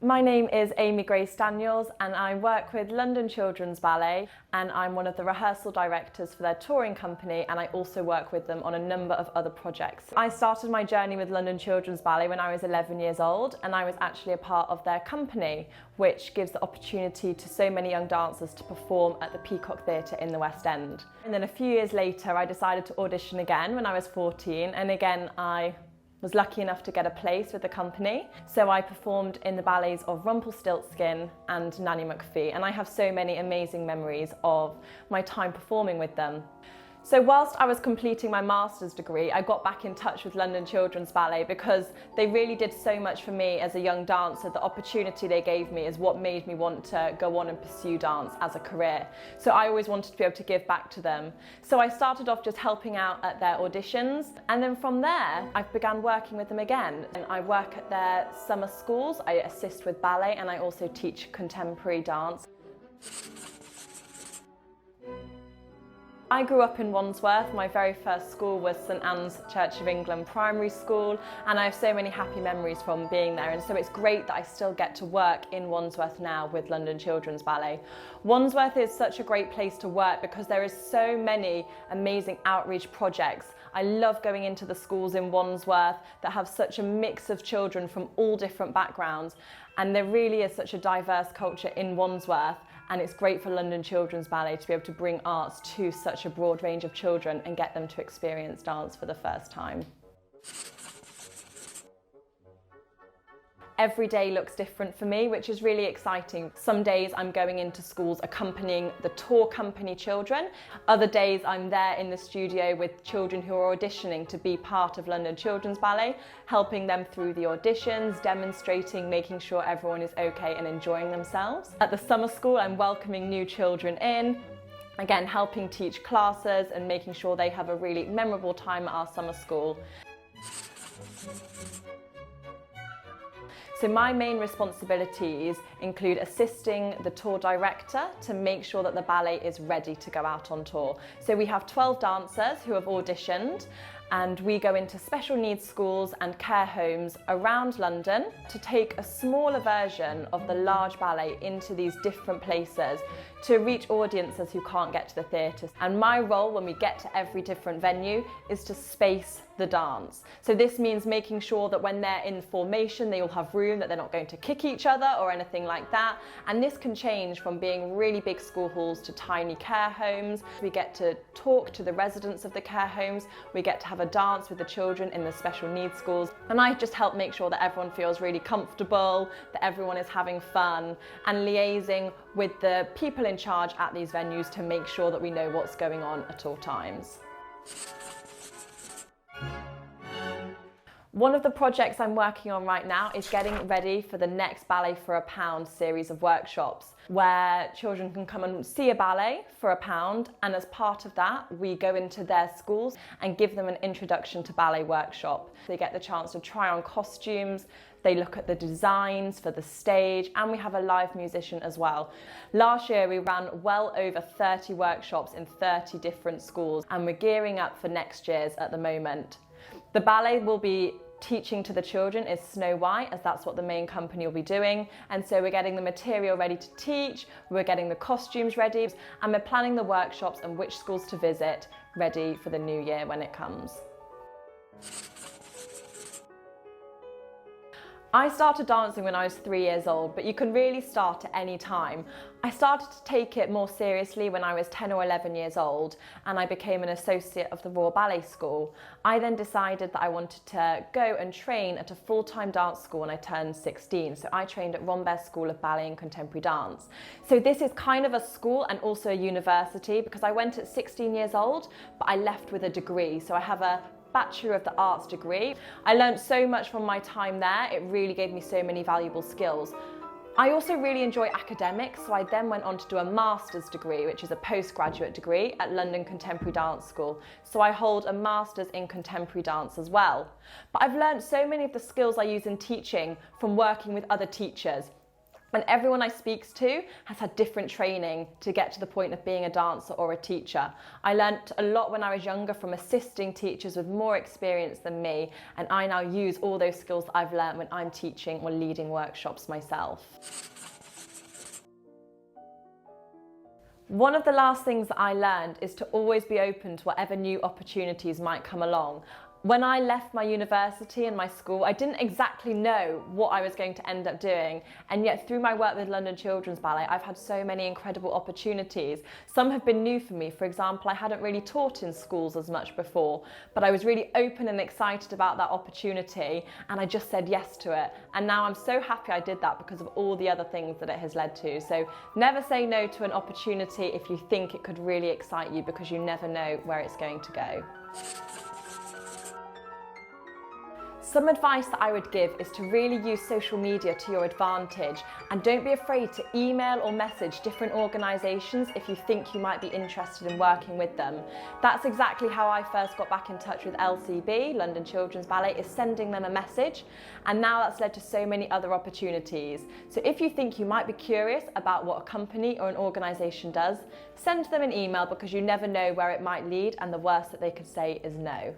My name is Amy Grace Daniels and I work with London Children's Ballet, and I'm one of the rehearsal directors for their touring company, and I also work with them on a number of other projects. I started my journey with London Children's Ballet when I was 11 years old, and I was actually a part of their company, which gives the opportunity to so many young dancers to perform at the Peacock Theatre in the West End. And then a few years later I decided to audition again when I was 14, and again I was lucky enough to get a place with the company. So I performed in the ballets of Rumpelstiltskin and Nanny McPhee, and I have so many amazing memories of my time performing with them. So whilst I was completing my master's degree, I got back in touch with London Children's Ballet because they really did so much for me as a young dancer. The opportunity they gave me is what made me want to go on and pursue dance as a career. So I always wanted to be able to give back to them. So I started off just helping out at their auditions, and then from there I began working with them again. And I work at their summer schools, I assist with ballet, and I also teach contemporary dance. I grew up in Wandsworth. My very first school was St Anne's Church of England Primary School, and I have so many happy memories from being there, and so it's great that I still get to work in Wandsworth now with London Children's Ballet. Wandsworth is such a great place to work because there is so many amazing outreach projects. I love going into the schools in Wandsworth that have such a mix of children from all different backgrounds, and there really is such a diverse culture in Wandsworth. And it's great for London Children's Ballet to be able to bring arts to such a broad range of children and get them to experience dance for the first time. Every day looks different for me, which is really exciting. Some days I'm going into schools accompanying the tour company children. Other days I'm there in the studio with children who are auditioning to be part of London Children's Ballet, helping them through the auditions, demonstrating, making sure everyone is okay and enjoying themselves. At the summer school, I'm welcoming new children in, again helping teach classes and making sure they have a really memorable time at our summer school. So my main responsibilities include assisting the tour director to make sure that the ballet is ready to go out on tour. So we have 12 dancers who have auditioned, and we go into special needs schools and care homes around London to take a smaller version of the large ballet into these different places to reach audiences who can't get to the theatres. And my role when we get to every different venue is to space the dance. So this means making sure that when they're in formation, they all have room, that they're not going to kick each other or anything like that. And this can change from being really big school halls to tiny care homes. We get to talk to the residents of the care homes. We get to have a dance with the children in the special needs schools. And I just help make sure that everyone feels really comfortable, that everyone is having fun, and liaising with the people in charge at these venues to make sure that we know what's going on at all times. One of the projects I'm working on right now is getting ready for the next Ballet for £1 series of workshops, where children can come and see a ballet for £1, and as part of that we go into their schools and give them an introduction to ballet workshop. They get the chance to try on costumes, they look at the designs for the stage, and we have a live musician as well. Last year we ran well over 30 workshops in 30 different schools, and we're gearing up for next year's at the moment. The ballet will be teaching to the children is Snow White, as that's what the main company will be doing, and so we're getting the material ready to teach, we're getting the costumes ready, and we're planning the workshops and which schools to visit ready for the new year when it comes. I started dancing when I was 3 years old, but you can really start at any time. I started to take it more seriously when I was 10 or 11 years old, and I became an associate of the Royal Ballet School. I then decided that I wanted to go and train at a full-time dance school when I turned 16. So I trained at Rambert School of Ballet and Contemporary Dance. So this is kind of a school and also a university, because I went at 16 years old, but I left with a degree. So I have a Bachelor of the Arts degree. I learned so much from my time there. It really gave me so many valuable skills. I also really enjoy academics, so I then went on to do a master's degree, which is a postgraduate degree at London Contemporary Dance School. So I hold a master's in contemporary dance as well. But I've learned so many of the skills I use in teaching from working with other teachers. And everyone I speak to has had different training to get to the point of being a dancer or a teacher. I learnt a lot when I was younger from assisting teachers with more experience than me, and I now use all those skills that I've learnt when I'm teaching or leading workshops myself. One of the last things that I learned is to always be open to whatever new opportunities might come along. When I left my university and my school, I didn't exactly know what I was going to end up doing, and yet through my work with London Children's Ballet, I've had so many incredible opportunities. Some have been new for me. For example, I hadn't really taught in schools as much before, but I was really open and excited about that opportunity, and I just said yes to it. And now I'm so happy I did that because of all the other things that it has led to. So never say no to an opportunity if you think it could really excite you, because you never know where it's going to go. Some advice that I would give is to really use social media to your advantage, and don't be afraid to email or message different organisations if you think you might be interested in working with them. That's exactly how I first got back in touch with LCB, London Children's Ballet, is sending them a message, and now that's led to so many other opportunities. So if you think you might be curious about what a company or an organisation does, send them an email, because you never know where it might lead, and the worst that they could say is no.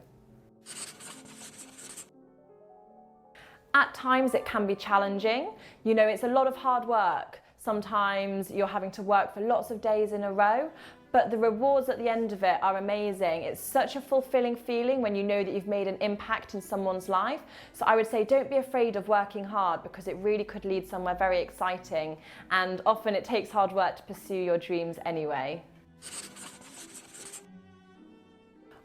At times it can be challenging. You know, it's a lot of hard work. Sometimes you're having to work for lots of days in a row, but the rewards at the end of it are amazing. It's such a fulfilling feeling when you know that you've made an impact in someone's life. So I would say don't be afraid of working hard, because it really could lead somewhere very exciting, and often it takes hard work to pursue your dreams anyway.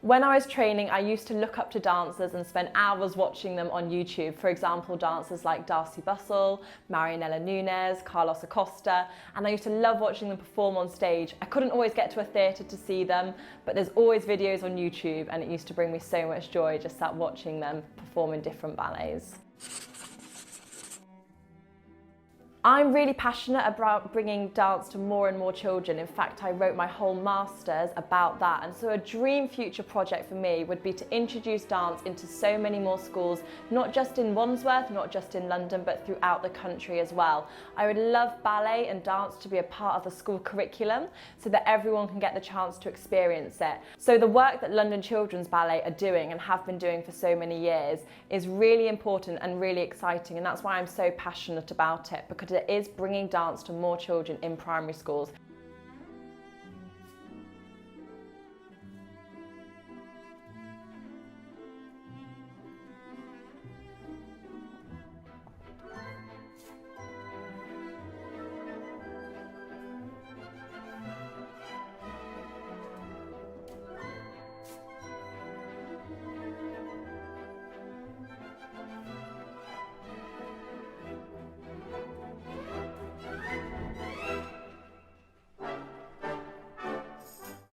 When I was training, I used to look up to dancers and spend hours watching them on YouTube. For example, dancers like Darcy Bustle, Marianela Nunes, Carlos Acosta, and I used to love watching them perform on stage. I couldn't always get to a theatre to see them, but there's always videos on YouTube, and it used to bring me so much joy just sat watching them perform in different ballets. I'm really passionate about bringing dance to more and more children. In fact, I wrote my whole master's about that. And so a dream future project for me would be to introduce dance into so many more schools, not just in Wandsworth, not just in London, but throughout the country as well. I would love ballet and dance to be a part of the school curriculum so that everyone can get the chance to experience it. So the work that London Children's Ballet are doing and have been doing for so many years is really important and really exciting. And that's why I'm so passionate about it, because it is bringing dance to more children in primary schools.